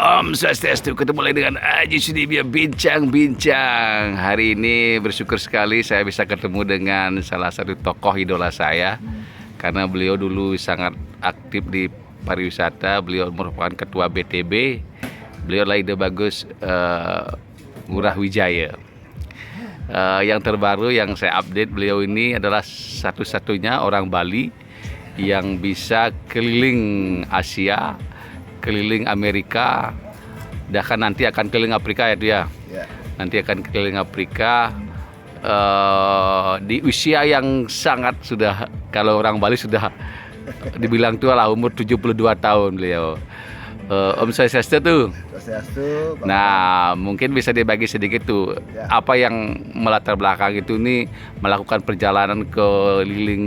Om Swastiastu, ketemu lagi dengan Aji Sudibyo bincang-bincang. Hari ini bersyukur sekali saya bisa ketemu dengan salah satu tokoh idola saya. Karena beliau dulu sangat aktif di pariwisata, beliau merupakan ketua BTB. Beliau adalah ide bagus Ngurah Wijaya. Yang terbaru yang saya update, beliau ini adalah satu-satunya orang Bali yang bisa keliling Asia, keliling Amerika, bahkan nanti akan keliling Afrika ya dia. Nanti akan keliling Afrika di usia yang sangat sudah, kalau orang Bali sudah dibilang tua lah, umur 72 tahun beliau. Om Swastiastu tuh. Nah, mungkin bisa dibagi sedikit tuh apa yang melatar belakang itu nih melakukan perjalanan keliling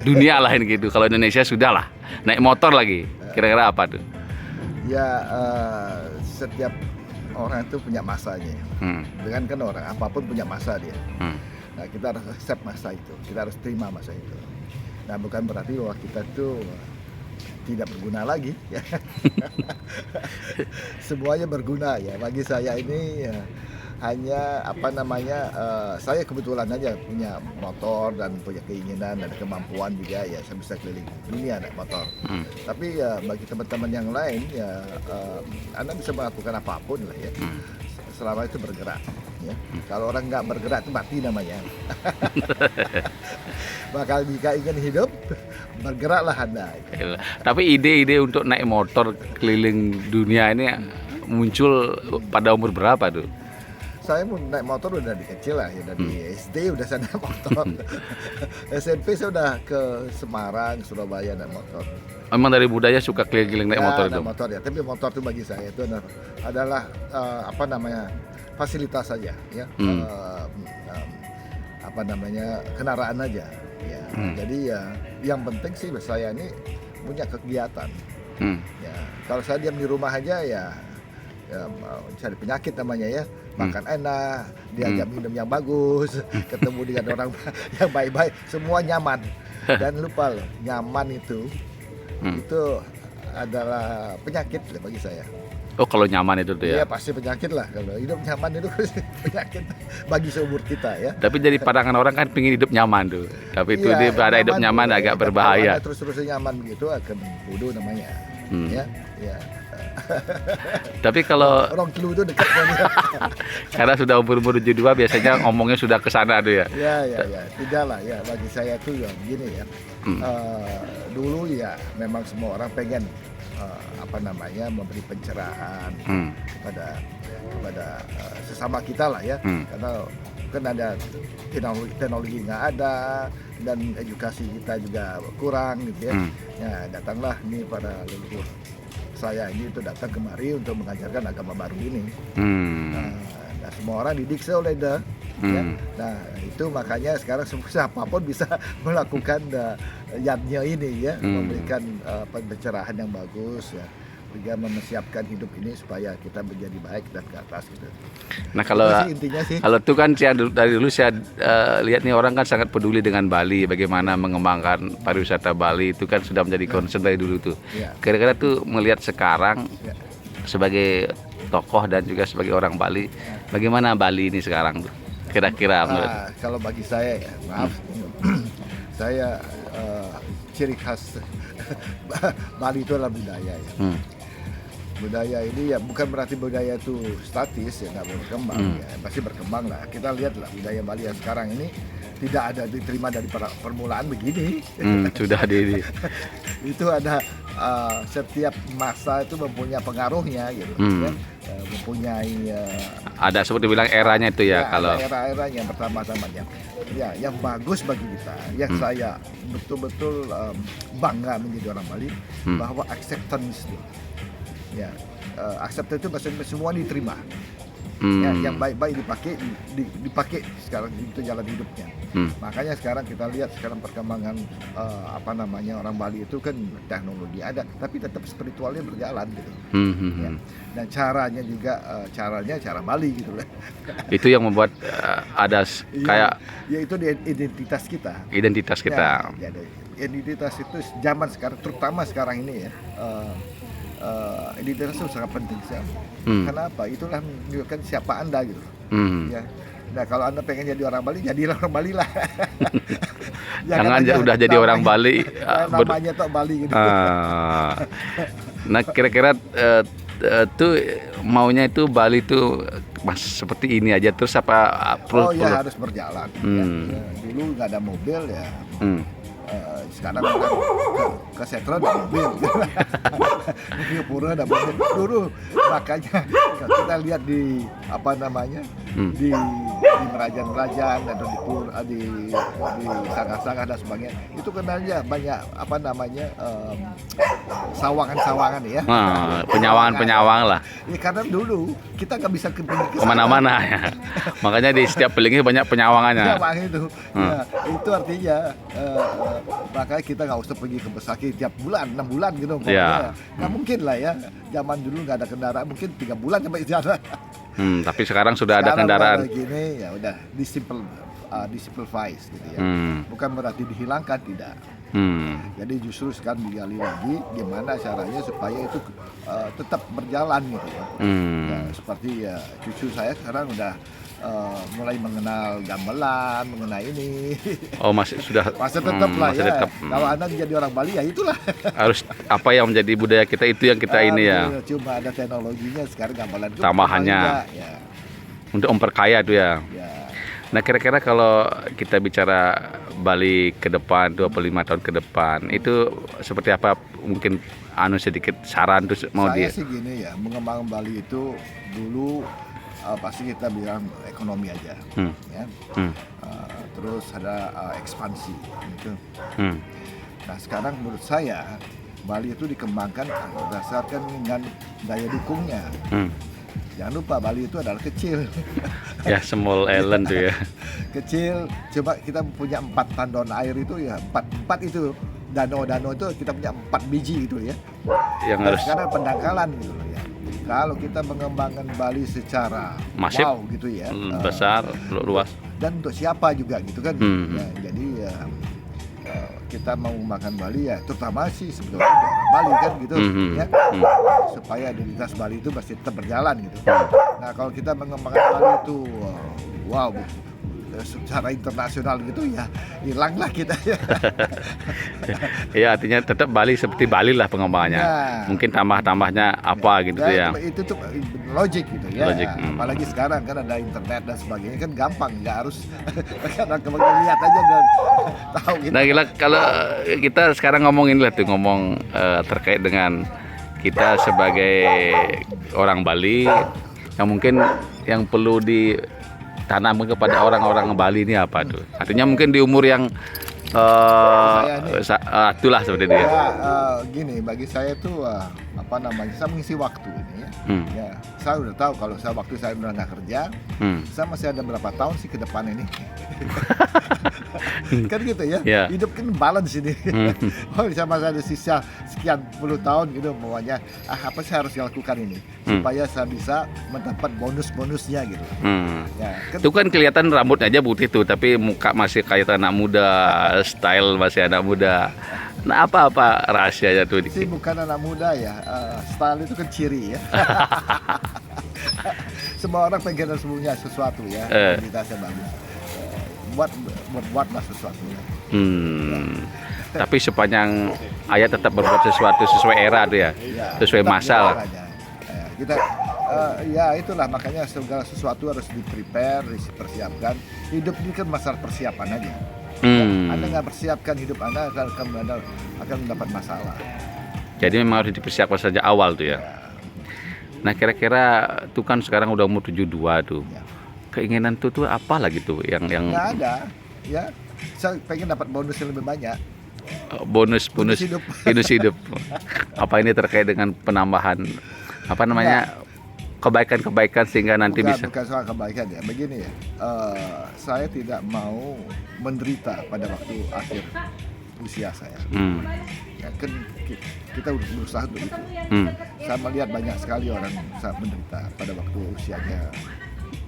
dunia lah gitu. Kalau Indonesia sudah lah, naik motor lagi. Kira-kira apa tuh? Ya, setiap orang itu punya masanya. Dengan kan orang apapun punya masa dia. Nah, kita harus accept masa itu. Kita harus terima masa itu. Nah, bukan berarti bahwa kita tuh tidak berguna lagi. Ya. Semuanya berguna ya. Bagi saya ini ya, hanya saya kebetulan aja punya motor dan punya keinginan dan kemampuan juga ya, saya bisa keliling dunia naik motor. Tapi ya bagi teman-teman yang lain ya, Anda bisa melakukan apapun lah ya, selama itu bergerak ya. Kalau orang nggak bergerak itu mati namanya. Maka jika ingin hidup, bergeraklah Anda. Tapi ide-ide untuk naik motor keliling dunia ini muncul pada umur berapa tuh? Saya mau naik motor udah dari kecil lah ya, dari SD udah saya naik motor. SMP saya udah ke Semarang, Surabaya naik motor. Memang dari budaya suka keliling-keliling naik motor itu? Naik motor ya, tapi motor itu bagi saya itu adalah fasilitas saja ya. Kendaraan aja ya. Jadi ya yang penting sih saya ini punya kegiatan. Ya, kalau saya diam di rumah aja ya cari penyakit namanya ya. Makan enak, diajak minum yang bagus, ketemu dengan orang yang baik-baik, semua nyaman. Dan lupa loh, nyaman itu adalah penyakit bagi saya. Oh, kalau nyaman itu tuh ya? Iya, pasti penyakit lah. Kalau hidup nyaman itu penyakit bagi seumur kita ya. Tapi jadi pandangan orang kan pengen hidup nyaman tuh. Tapi itu dia pada hidup nyaman agak berbahaya. Terus-terusan nyaman begitu akan bodoh namanya. Ya. Tapi kalau orang kelu itu dekat dengan karena sudah umur 72 biasanya ngomongnya sudah ke sana tuh ya. Ya. Tidak lah ya, bagi saya tuh ya begini ya. Dulu ya memang semua orang pengen memberi pencerahan kepada sesama kita lah ya. Karena kan ada teknologi nggak ada dan edukasi kita juga kurang gitu ya. Ya, datanglah nih para leluhur saya ini itu datang kemari untuk mengajarkan agama baru ini. Nah, semua orang didiksa oleh ya. Nah, itu makanya sekarang siapapun bisa melakukan yadnya ini ya, memberikan pencerahan yang bagus ya, juga mempersiapkan hidup ini supaya kita menjadi baik dan ke atas gitu. Nah, kalau itu kan dari dulu saya lihat nih orang kan sangat peduli dengan Bali, bagaimana mengembangkan pariwisata Bali itu kan sudah menjadi concern dari dulu tuh. Kira-kira tuh melihat sekarang sebagai tokoh dan juga sebagai orang Bali, bagaimana Bali ini sekarang tuh? Kira-kira kalau bagi saya ya, maaf, saya ciri khas Bali itu adalah budaya ya. Budaya ini ya bukan berarti budaya itu statis ya, nggak berkembang ya, pasti berkembang lah. Kita lihatlah budaya Bali yang sekarang ini tidak ada diterima dari permulaan begini. Sudah di itu ada setiap masa itu mempunyai pengaruhnya gitu ya. Mempunyai ada seperti bilang eranya itu ya, kalau era-eranya pertama-tama ya yang bagus bagi kita yang saya betul-betul bangga menjadi orang Bali bahwa acceptance itu ya, acceptance itu maksudnya semua diterima. Ya, yang baik-baik dipakai sekarang itu jalan hidupnya. Makanya sekarang kita lihat sekarang perkembangan orang Bali itu kan teknologi ada, tapi tetap spiritualnya berjalan gitu. Ya. Dan caranya juga cara Bali gitu lah. Itu yang membuat ada kayak ya itu identitas kita. Identitas kita. Ya, identitas itu zaman sekarang, terutama sekarang ini ya. identitas itu sangat penting sekali. Hmm. Kenapa? Itulah menunjukkan siapa Anda gitu. Hmm. Ya. Nah kalau Anda pengen jadi orang Bali, jadilah orang Bali lah. Jangan aja udah jadi orang Bali. namanya tok Bali gitu. Nah kira-kira tuh maunya itu Bali tuh mas seperti ini aja terus apa Oh ya harus berjalan. Hmm. Ya. Dulu nggak ada mobil ya. Hmm. Sekarang kan ke Setro ada mobil. Di Pura ada mobil. Dulu makanya kita lihat di apa namanya di Merajan-Merajan atau di Sangah-Sangah dan sebagainya itu kan aja banyak apa namanya sawangan-sawangan ya. Nah, penyawangan lah. Ya, karena dulu kita nggak bisa ke kemana-mana ya. Makanya di setiap pelingnya banyak penyawangannya. Penyawang itu. Ya, itu artinya makanya kita nggak usah pergi ke Besaki tiap bulan 6 bulan gitu. Ya. Nggak mungkin lah ya. Zaman dulu nggak ada kendaraan mungkin 3 bulan sampai di sana. Tapi sekarang sudah ada kendaraan. Sekarang gini ya udah disimplifies gitu ya. Bukan berarti dihilangkan tidak. Jadi justru sekarang digali lagi gimana caranya supaya itu tetap berjalan gitu ya. Ya seperti ya cucu saya sekarang udah mulai mengenal gamelan, mengenai ini. Oh masih sudah. Masih tetap lah masih ya. tetap. Kalau Anda menjadi orang Bali ya itulah. Harus apa yang menjadi budaya kita itu yang kita ini ya. Cuma ada teknologinya sekarang gamelan itu tambahannya. Ya. Untuk memperkaya itu ya. Ya. Nah kira-kira kalau kita bicara Bali ke depan 25 tahun ke depan itu seperti apa mungkin sedikit saran tuh mau Saya sih gini ya, mengembangkan Bali itu dulu pasti kita bilang ekonomi aja ya. Terus ada ekspansi gitu. Nah sekarang menurut saya Bali itu dikembangkan berdasarkan dengan daya dukungnya. Jangan lupa Bali itu adalah kecil. Ya small island tuh ya. Kecil, coba kita punya 4 tandon air itu ya, 4 itu danau-danau itu kita punya 4 biji gitu ya. Yang harus sekarang pendangkalan gitu loh ya. Kalau kita mengembangkan Bali secara masif, wow gitu ya, besar, luas dan untuk siapa juga gitu kan. Ya, jadi ya kita mau makan Bali ya terutama sih sebetulnya untuk orang Bali kan gitu ya. Supaya identitas Bali itu pasti tetap berjalan gitu. Nah kalau kita mengembangkan Bali itu wow secara internasional gitu ya hilanglah kita ya. Ya artinya tetap Bali seperti Bali lah pengembangannya. Ya. Mungkin tambahnya apa gitu ya. Itu tuh logik gitu ya. Logik, Apalagi sekarang kan ada internet dan sebagainya kan gampang, nggak harus kadang lihat aja dan tahu gitu. Nah gila, kalau kita sekarang ngomongin lah tuh ngomong terkait dengan kita sebagai orang Bali yang mungkin yang perlu ditanam kepada orang-orang Bali ini apa tuh? Artinya mungkin di umur yang itulah seperti itu ya. Gini bagi saya tuh apa namanya saya mengisi waktu ini ya. Ya saya udah tahu kalau waktu saya udah nggak kerja, saya masih ada berapa tahun sih ke depan ini. Kan gitu ya. Hidup kan balance ini. Oh bisa masih ada sisa sekian puluh tahun gitu maunya apa sih harus dilakukan ini supaya saya bisa mendapat bonus-bonusnya gitu. Ya, kan, itu kan kelihatan rambutnya aja putih tuh tapi muka masih kayak anak muda, style masih anak muda. Nah apa rahasianya tuh? Sih bukan anak muda ya, style itu kan ciri ya. Semua orang pengen punya sesuatu ya, identitasnya bagus. Buatlah sesuatu. Tapi sepanjang ayat tetap berbuat sesuatu sesuai era tuh ya, sesuai masa lah. Kita ya itulah makanya segala sesuatu harus dipersiapkan. Hidup ini kan masalah persiapan aja. Anda nggak persiapkan hidup Anda akan mendapat masalah. Jadi memang harus dipersiapkan sejak awal tuh ya. Nah kira-kira tuh kan sekarang udah umur 72 tuh. Keinginan tuh apa lagi tuh yang nggak ada ya. Saya pengen dapat bonus yang lebih banyak. Bonus hidup. Apa ini terkait dengan penambahan apa namanya kebaikan sehingga nanti bisa. Bukan soal kebaikan ya. Begini ya. Saya tidak mau menderita pada waktu akhir usia saya. Ya, kan kita berusaha untuk itu. Saya melihat banyak sekali orang menderita pada waktu usianya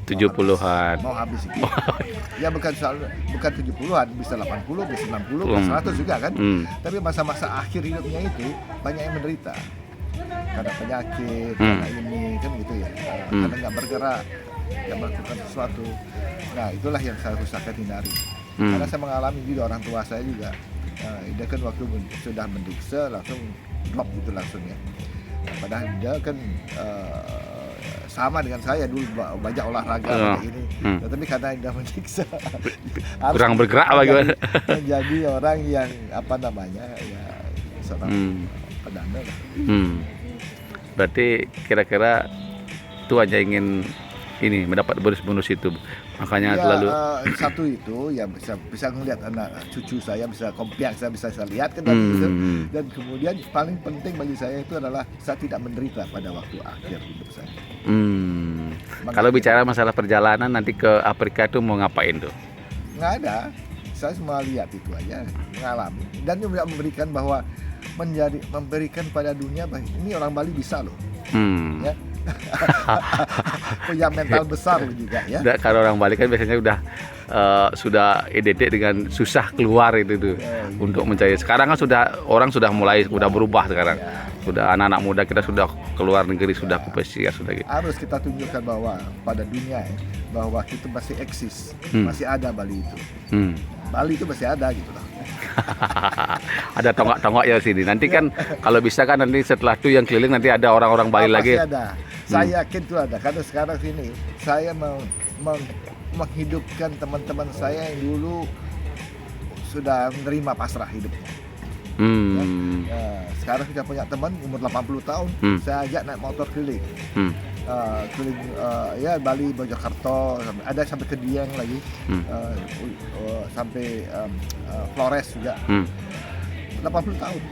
70-an. Mau habis itu. Ya bukan 70-an, bisa 80, bisa 60, bisa 100 juga kan. Tapi masa-masa akhir hidupnya itu banyak yang menderita. karena penyakit, karena ini kan gitu ya, karena nggak bergerak, nggak melakukan sesuatu. Nah itulah yang saya usahakan hindari. Karena saya mengalami juga orang tua saya juga, dia kan waktu sudah mendikse langsung drop gitu langsung ya. Padahal dia kan sama dengan saya dulu banyak olahraga kayak ini, tapi karena dia mendikse kurang bergerak bagaimana? Menjadi orang yang apa namanya ya seorang pedana lah. Berarti kira-kira itu hanya ingin ini mendapat bonus-bonus itu, makanya Ya, terlalu satu itu ya bisa melihat anak cucu saya, bisa kompiak saya bisa lihat kan tadi gitu. Dan kemudian paling penting bagi saya itu adalah saya tidak menderita pada waktu akhir hidup saya. Kalau bicara masalah perjalanan nanti ke Afrika itu mau ngapain tuh? Nggak ada, saya cuma lihat itu aja, mengalami dan juga memberikan bahwa memberikan pada dunia bahwa ini orang Bali bisa loh, ya. Punya mental besar loh juga ya. Kalau orang Bali kan biasanya sudah identik dengan susah keluar itu tuh untuk mencari. Sekarang kan orang sudah mulai berubah sekarang. Sudah anak-anak muda kita sudah keluar negeri, sudah ke pesiar, sudah gitu. Harus kita tunjukkan bahwa pada dunia ya, bahwa kita masih eksis, masih ada Bali itu. Bali itu masih ada gitu loh. Ada tonggak-tonggak ya sini. Nanti kan kalau bisa kan nanti setelah itu yang keliling nanti ada orang-orang Bali lagi. Masih ada. Saya yakin itu ada. Karena sekarang sini saya mau menghidupkan teman-teman saya yang dulu sudah menerima pasrah hidupnya. Ya, sekarang kita punya teman umur 80 tahun, saya ajak naik motor keliling. Keliling ya Bali, Mojokerto, ada sampai ke Dieng lagi, sampai Flores juga. 80 tahun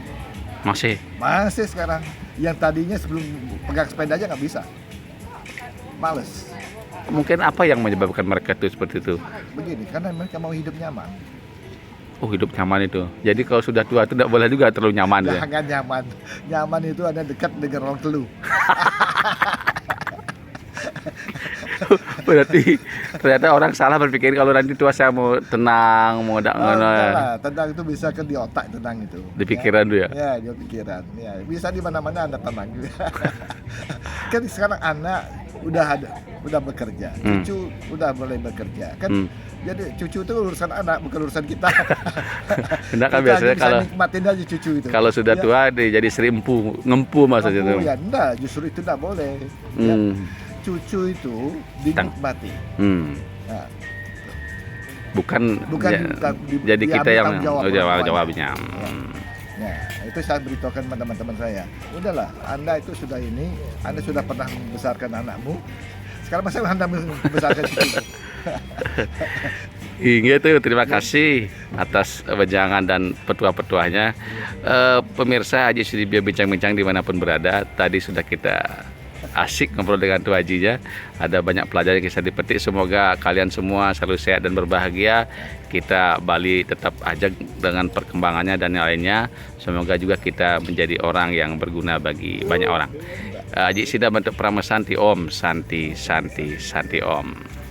masih sekarang, yang tadinya sebelum pegang sepeda aja nggak bisa, males. Mungkin apa yang menyebabkan mereka itu seperti itu? Begini, karena mereka mau hidup nyaman. Oh, hidup nyaman itu. Jadi kalau sudah tua itu tidak boleh juga terlalu nyaman ya? Jangan nyaman. Nyaman itu ada dekat dengan orang telu. Berarti ternyata orang salah berpikir kalau nanti tua saya mau tenang, mau tenang itu bisa kan di otak, tenang itu. Di pikiran tuh ya? Ya, di pikiran. Ya, bisa di mana-mana Anda tenang juga. Kan sekarang anak udah bekerja, cucu udah mulai bekerja kan. Jadi cucu itu urusan anak, bukan urusan kita. Enggak kan biasanya kalau nikmatin aja cucu itu. Kalau sudah tua jadi serimpu, ngempu maksudnya itu. Ya enggak, justru itu enggak boleh. Ya, cucu itu dinikmati. Nah, bukan jadi kita yang jawabnya. Ya, itu saya beritahukan teman-teman saya. Udahlah, Anda itu sudah Anda sudah pernah membesarkan anakmu. Sekarang masa Anda membesarkan cucu. Hingga itu terima kasih atas wejangan dan petua-petuanya. Pemirsa Haji Sudibyo bincang-bincang dimanapun berada. Tadi sudah kita asik ngobrol dengan Tua Hajinya. Ada banyak pelajaran yang bisa dipetik. Semoga kalian semua selalu sehat dan berbahagia. Kita Bali tetap ajak dengan perkembangannya dan yang lainnya. Semoga juga kita menjadi orang yang berguna bagi banyak orang. Haji Sida bentuk Pramesanti Om Santi Santi Santi Om.